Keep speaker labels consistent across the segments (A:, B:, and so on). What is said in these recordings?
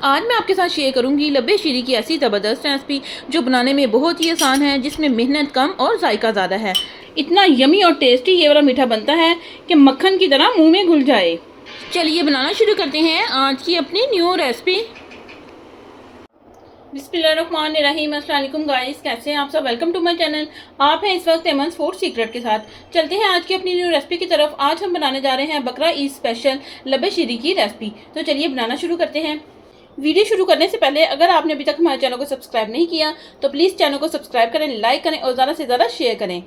A: आज मैं आपके साथ शेयर करूंगी लब्बे शीरी की ऐसी ज़बरदस्त रेसिपी जो बनाने में बहुत ही आसान है, जिसमें मेहनत कम और जायका ज़्यादा है। इतना यमी और टेस्टी ये वाला मीठा बनता है कि मक्खन की तरह मुंह में घुल जाए। चलिए बनाना शुरू करते हैं आज की अपनी न्यू रेसिपी। बिस्मिल्लाहिर्रहमानिर्रहीम। अस्सलाम वालेकुम गाइस, कैसे हैं आप सब। Welcome to my channel. आप हैं इस वक्त एमन्स फूड सीक्रेट के साथ। चलते हैं आज की अपनी न्यू रेसिपी की तरफ। आज हम बनाने जा रहे हैं बकरा ईद स्पेशल लब्बे शीरी की रेसिपी। तो चलिए बनाना शुरू करते हैं। वीडियो शुरू करने से पहले अगर आपने अभी तक हमारे चैनल को सब्सक्राइब नहीं किया तो प्लीज़ चैनल को सब्सक्राइब करें, लाइक करें और ज़्यादा से ज़्यादा शेयर करें।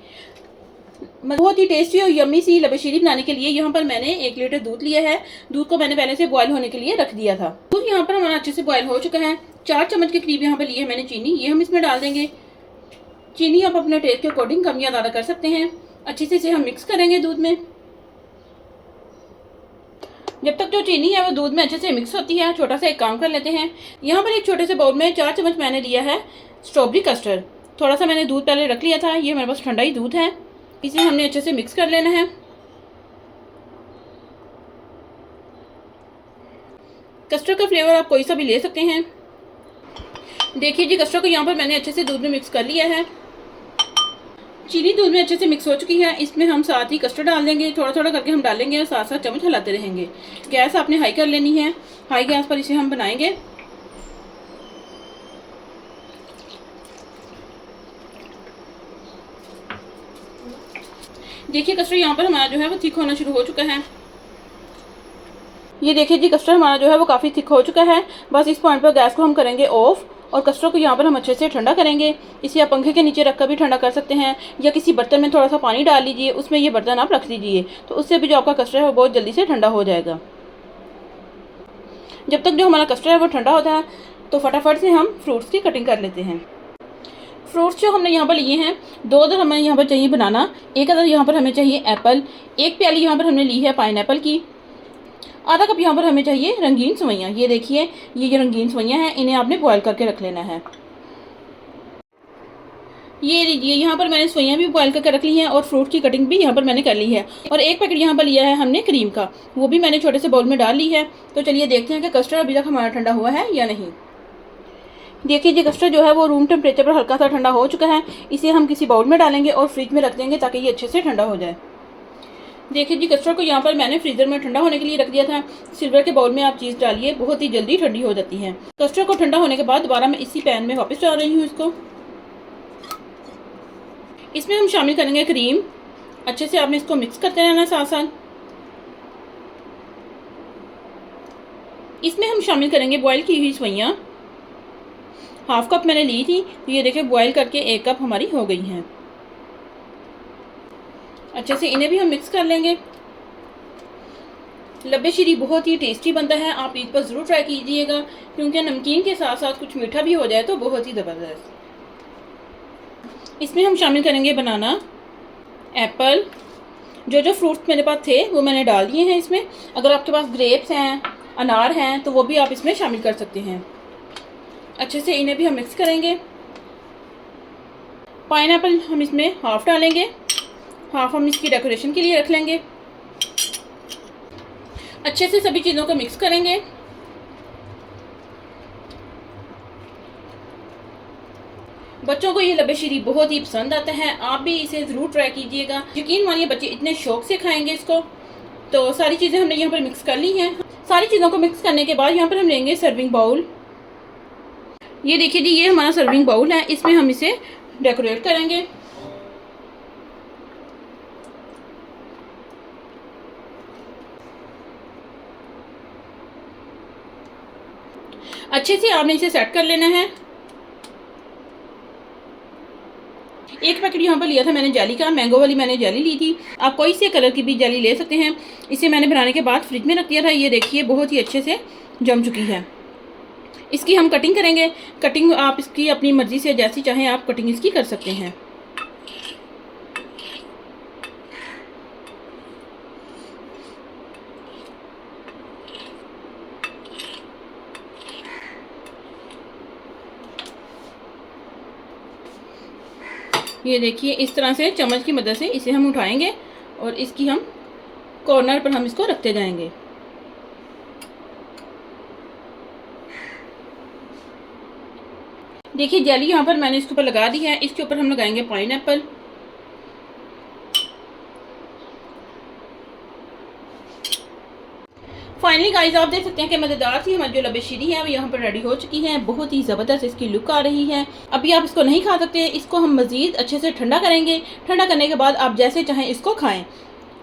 A: बहुत ही टेस्टी और यम्मी सी लब्बे शीरी बनाने के लिए यहाँ पर मैंने 1 लीटर दूध लिया है। दूध को मैंने पहले से बॉयल होने के लिए रख दिया था। दूध यहाँ पर हमारा अच्छे से बॉयल हो चुका है। 4 चम्मच के करीब यहाँ पर लिए है मैंने चीनी, ये हम इसमें डाल देंगे। चीनी आप अपने टेस्ट के अकॉर्डिंग कम या ज़्यादा कर सकते हैं। अच्छे से इसे हम मिक्स करेंगे दूध में। जब तक जो चीनी है वो दूध में अच्छे से मिक्स होती है, छोटा सा एक काम कर लेते हैं। यहाँ पर एक छोटे से बाउल में 4 चम्मच मैंने लिया है स्ट्रॉबेरी कस्टर्ड। थोड़ा सा मैंने दूध पहले रख लिया था, ये मेरे पास ठंडा ही दूध है। इसे हमने अच्छे से मिक्स कर लेना है। कस्टर्ड का फ्लेवर आप कोई सा भी ले सकते हैं। देखिए जी, कस्टर्ड को यहाँ पर मैंने अच्छे से दूध में मिक्स कर लिया है। चीनी दूध में अच्छे से मिक्स हो चुकी है। इसमें हम साथ ही कस्टर्ड डाल देंगे, थोड़ा थोड़ा करके हम डालेंगे और साथ साथ चम्मच हिलाते रहेंगे। गैस आपने हाई कर लेनी है। हाई गैस पर इसे हम बनाएंगे। देखिए कस्टर्ड यहाँ पर हमारा जो है वो थिक होना शुरू हो चुका है। ये देखिए जी, कस्टर्ड हमारा जो है वो काफ़ी थिक हो चुका है। बस इस पॉइंट पर गैस को हम करेंगे ऑफ और कस्टर्ड को यहाँ पर हम अच्छे से ठंडा करेंगे। इसे आप पंखे के नीचे रखकर भी ठंडा कर सकते हैं या किसी बर्तन में थोड़ा सा पानी डाल लीजिए, उसमें ये बर्तन आप रख दीजिए, तो उससे भी जो आपका कस्टर्ड है वो बहुत जल्दी से ठंडा हो जाएगा। जब तक जो हमारा कस्टर्ड है वो ठंडा होता है तो फटाफट से हम फ्रूट्स की कटिंग कर लेते हैं। फ्रूट्स जो हमने यहाँ पर लिए हैं, 2 अदर हमें यहाँ पर चाहिए बनाना, 1 अदर यहाँ पर हमें चाहिए एप्पल, 1 प्याली यहाँ पर हमने ली है पाइनएप्पल की, आधा कप यहाँ पर हमें चाहिए रंगीन सेवइयाँ। ये देखिए, ये जो रंगीन सेवइयाँ हैं इन्हें आपने बॉयल करके रख लेना है। ये लीजिए, यहाँ पर मैंने सेवइयाँ भी बॉयल करके रख ली हैं और फ्रूट की कटिंग भी यहाँ पर मैंने कर ली है। और 1 पैकेट यहाँ पर लिया है हमने क्रीम का, वो भी मैंने छोटे से बाउल में डाल ली है। तो चलिए देखते हैं कि कस्टर्ड अभी तक हमारा ठंडा हुआ है या नहीं। देखिए जी, कस्टर्ड जो है वो रूम टेम्परेचर पर हल्का सा ठंडा हो चुका है। इसे हम किसी बाउल में डालेंगे और फ्रिज में रख देंगे ताकि ये अच्छे से ठंडा हो जाए। देखिए जी, कस्टर्ड को यहाँ पर मैंने फ्रीज़र में ठंडा होने के लिए रख दिया था। सिल्वर के बाउल में आप चीज़ डालिए, बहुत ही जल्दी ठंडी हो जाती है। कस्टर्ड को ठंडा होने के बाद दोबारा मैं इसी पैन में वापस डाल रही हूँ इसको। इसमें हम शामिल करेंगे क्रीम। अच्छे से आपने इसको मिक्स करते रहना साथ साथ। इसमें हम शामिल करेंगे बॉयल की हुई सेवइयाँ। 1/2 कप मैंने ली थी, तो ये देखिए बॉयल करके 1 कप हमारी हो गई हैं। अच्छे से इन्हें भी हम मिक्स कर लेंगे। लब्बे शीरी बहुत ही टेस्टी बनता है, आप ईद पर ज़रूर ट्राई कीजिएगा, क्योंकि नमकीन के साथ साथ कुछ मीठा भी हो जाए तो बहुत ही ज़बरदस्त। इसमें हम शामिल करेंगे बनाना, एप्पल, जो फ्रूट्स मेरे पास थे वो मैंने डाल दिए हैं इसमें। अगर आपके पास ग्रेप्स हैं, अनार हैं, तो वो भी आप इसमें शामिल कर सकते हैं। अच्छे से इन्हें भी हम मिक्स करेंगे। पाइनएप्पल हम इसमें 1/2 डालेंगे, 1/2 हम इसकी डेकोरेशन के लिए रख लेंगे। अच्छे से सभी चीज़ों को मिक्स करेंगे। बच्चों को ये लब्बे शीरी बहुत ही पसंद आता है, आप भी इसे ज़रूर ट्राई कीजिएगा। यकीन मानिए बच्चे इतने शौक से खाएंगे इसको। तो सारी चीज़ें हमने यहाँ पर मिक्स कर ली हैं। सारी चीज़ों को मिक्स करने के बाद यहाँ पर हम लेंगे सर्विंग बाउल। ये देखिए जी, ये हमारा सर्विंग बाउल है, इसमें हम इसे डेकोरेट करेंगे। अच्छे से आपने इसे सेट कर लेना है। 1 पैकेट यहाँ पर लिया था मैंने जेली का, मैंगो वाली मैंने जेली ली थी। आप कोई से कलर की भी जेली ले सकते हैं। इसे मैंने बनाने के बाद फ्रिज में रख दिया था। ये देखिए बहुत ही अच्छे से जम चुकी है। इसकी हम कटिंग करेंगे। कटिंग आप इसकी अपनी मर्ज़ी से जैसी चाहें आप कटिंग इसकी कर सकते हैं। ये देखिए, इस तरह से चम्मच की मदद से इसे हम उठाएंगे और इसकी हम कॉर्नर पर हम इसको रखते जाएंगे। देखिए जेली यहाँ पर मैंने इसके ऊपर लगा दी है। इसके ऊपर हम लगाएंगे पाइनएप्पल। फाइनली गाइस आप देख सकते हैं कि मज़ेदार सी हमारी जो लबे शीरी है वो यहाँ पर रेडी हो चुकी है। बहुत ही ज़बरदस्त इसकी लुक आ रही है। अभी आप इसको नहीं खा सकते, इसको हम मज़ीद अच्छे से ठंडा करेंगे। ठंडा करने के बाद आप जैसे चाहें इसको खाएं।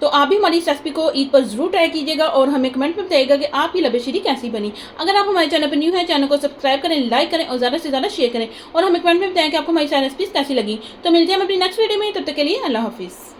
A: तो आप भी हमारी इस रेसिपी को ईद पर ज़रूर ट्राई कीजिएगा और हमें कमेंट में बताइएगा कि आपकी लबे शीरी कैसी बनी। अगर आप हमारे चैनल पर न्यू है, चैनल को सब्सक्राइब करें, लाइक करें और ज़्यादा से ज़्यादा शेयर करें और हमें कमेंट में बताएं कि आपको हमारी सारी रेसिपीज़ कैसी लगी। तो मिलते हैं हम अपनी नेक्स्ट वीडियो में, तब तक के लिए अल्लाह हाफिज़।